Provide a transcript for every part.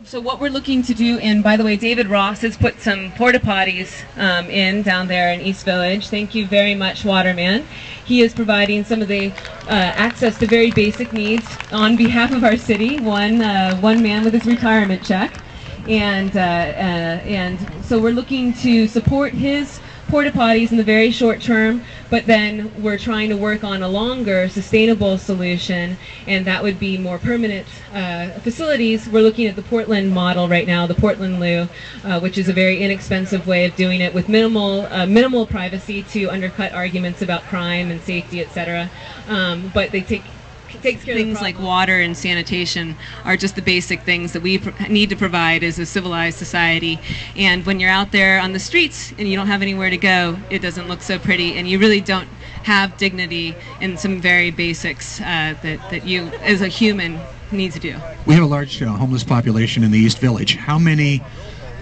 So what we're looking to do, and by the way, David Ross has put some porta potties in down there in East Village. Thank you very much, Waterman. He is providing some of the access to very basic needs on behalf of our city. One man with his retirement check, and so we're looking to support his porta potties in the very short term, but then we're trying to work on a longer sustainable solution, and that would be more permanent facilities. We're looking at the Portland model right now, the Portland Loo, which is a very inexpensive way of doing it with minimal privacy to undercut arguments about crime and safety, etc. But they takes care of things like water and sanitation are just the basic things that we need to provide as a civilized society. And when you're out there on the streets and you don't have anywhere to go, it doesn't look so pretty, and you really don't have dignity in some very basics that you as a human need to do. We have a large homeless population in the East Village. How many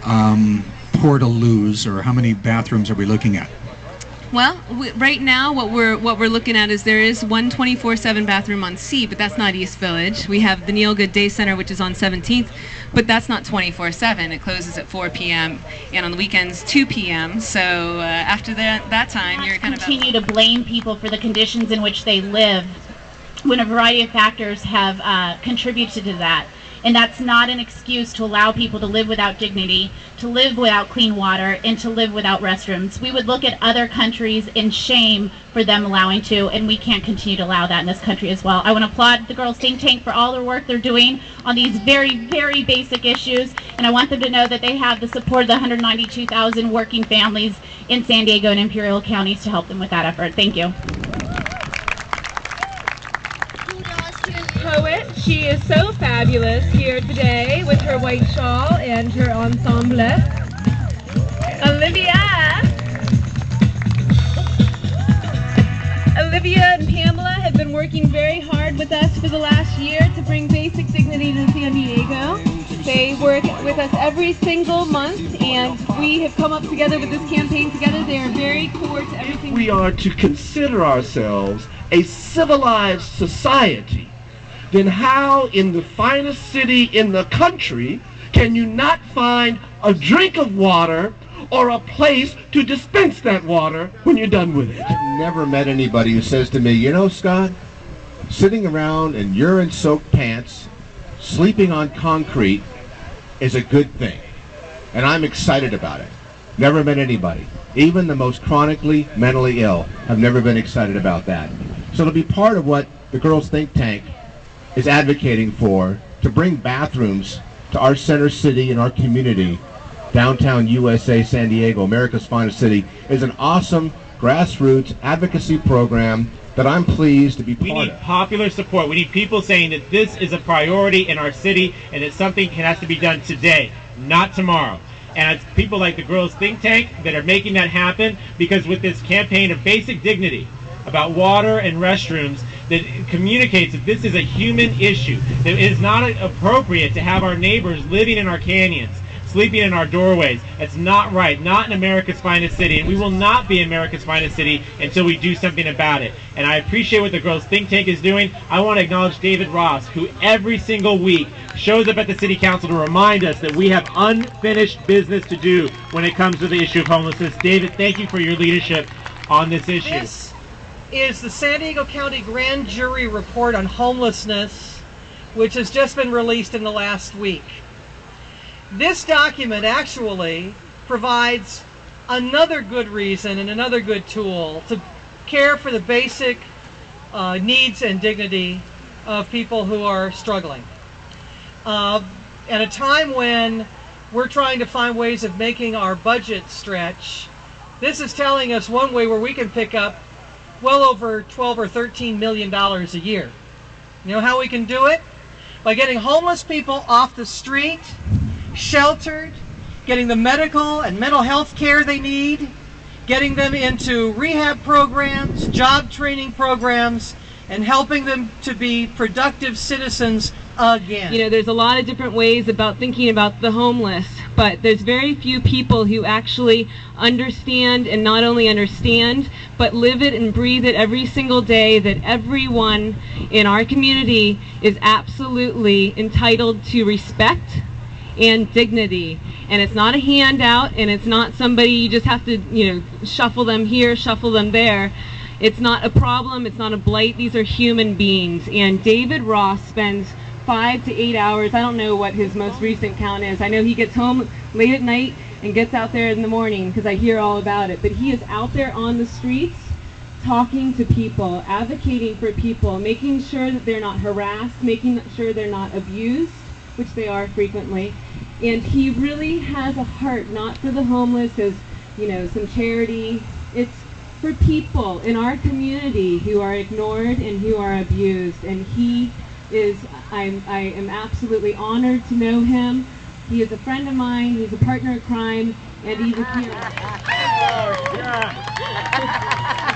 porta-loos or how many bathrooms are we looking at? Well, right now what we're looking at is there is one 24/7 bathroom on C, but that's not East Village. We have the Neil Good Day Center, which is on 17th, but that's not 24/7. It closes at 4 p.m. and on the weekends 2 p.m. So after that time, you're kind of continue to blame people for the conditions in which they live when a variety of factors have contributed to that. And that's not an excuse to allow people to live without dignity, to live without clean water, and to live without restrooms. We would look at other countries in shame for them allowing to, and we can't continue to allow that in this country as well. I want to applaud the Girls Think Tank for all their work they're doing on these very, very basic issues, and I want them to know that they have the support of the 192,000 working families in San Diego and Imperial counties to help them with that effort. Thank you. Poet. She is so fabulous here today with her white shawl and her ensemble. Olivia and Pamela have been working very hard with us for the last year to bring basic dignity to San Diego. They work with us every single month, and we have come up together with this campaign together. They are very core to everything. We are to consider ourselves a civilized society. Then how in the finest city in the country can you not find a drink of water or a place to dispense that water when you're done with it? I've never met anybody who says to me, you know, Scott, sitting around in urine-soaked pants, sleeping on concrete is a good thing. And I'm excited about it. Never met anybody. Even the most chronically mentally ill have never been excited about that. So to be part of what the Girls Think Tank is advocating for, to bring bathrooms to our center city and our community, downtown USA, San Diego, America's finest city, is an awesome grassroots advocacy program that I'm pleased to be part of. We need popular support. We need people saying that this is a priority in our city and that something has to be done today, not tomorrow. And it's people like the Girls Think Tank that are making that happen, because with this campaign of basic dignity about water and restrooms, that communicates that this is a human issue, that it is not appropriate to have our neighbors living in our canyons, sleeping in our doorways. That's not right, not in America's finest city, and we will not be America's finest city until we do something about it. And I appreciate what the Girls Think Tank is doing. I want to acknowledge David Ross, who every single week shows up at the City Council to remind us that we have unfinished business to do when it comes to the issue of homelessness. David, thank you for your leadership on this issue. This is the San Diego County Grand Jury Report on Homelessness, which has just been released in the last week. This document actually provides another good reason and another good tool to care for the basic needs and dignity of people who are struggling. At a time when we're trying to find ways of making our budget stretch, this is telling us one way where we can pick up well over $12 or $13 million a year. You know how we can do it? By getting homeless people off the street, sheltered, getting the medical and mental health care they need, getting them into rehab programs, job training programs, and helping them to be productive citizens again. You know, there's a lot of different ways about thinking about the homeless, but there's very few people who actually understand, and not only understand, but live it and breathe it every single day, that everyone in our community is absolutely entitled to respect and dignity. And it's not a handout, and it's not somebody you just have to, you know, shuffle them here, shuffle them there. It's not a problem, it's not a blight, these are human beings. And David Ross spends 5 to 8 hours, I don't know what his most recent count is. I know he gets home late at night and gets out there in the morning because I hear all about it. But he is out there on the streets talking to people, advocating for people, making sure that they're not harassed, making sure they're not abused, which they are frequently. And he really has a heart, not for the homeless as, you know, some charity. It's for people in our community who are ignored and who are abused. And he is, I am absolutely honored to know him. He is a friend of mine, he's a partner in crime, and he's a hero.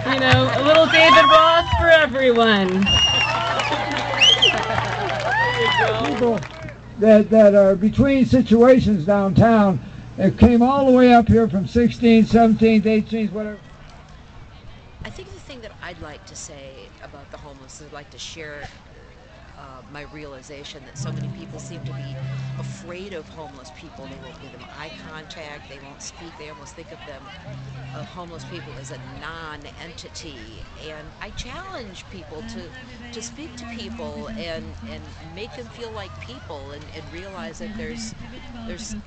You know, a little David Ross for everyone. People that are between situations downtown, it came all the way up here from 16th, 17th, 18th, whatever. I think the thing that I'd like to say about the homeless is I'd like to share my realization that so many people seem to be afraid of homeless people. They won't give them eye contact, they won't speak, they almost think of them, of homeless people as a non-entity. And I challenge people to speak to people and make them feel like people and realize that there's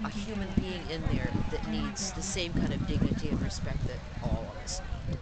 a human being in there that needs the same kind of dignity and respect that all of us need.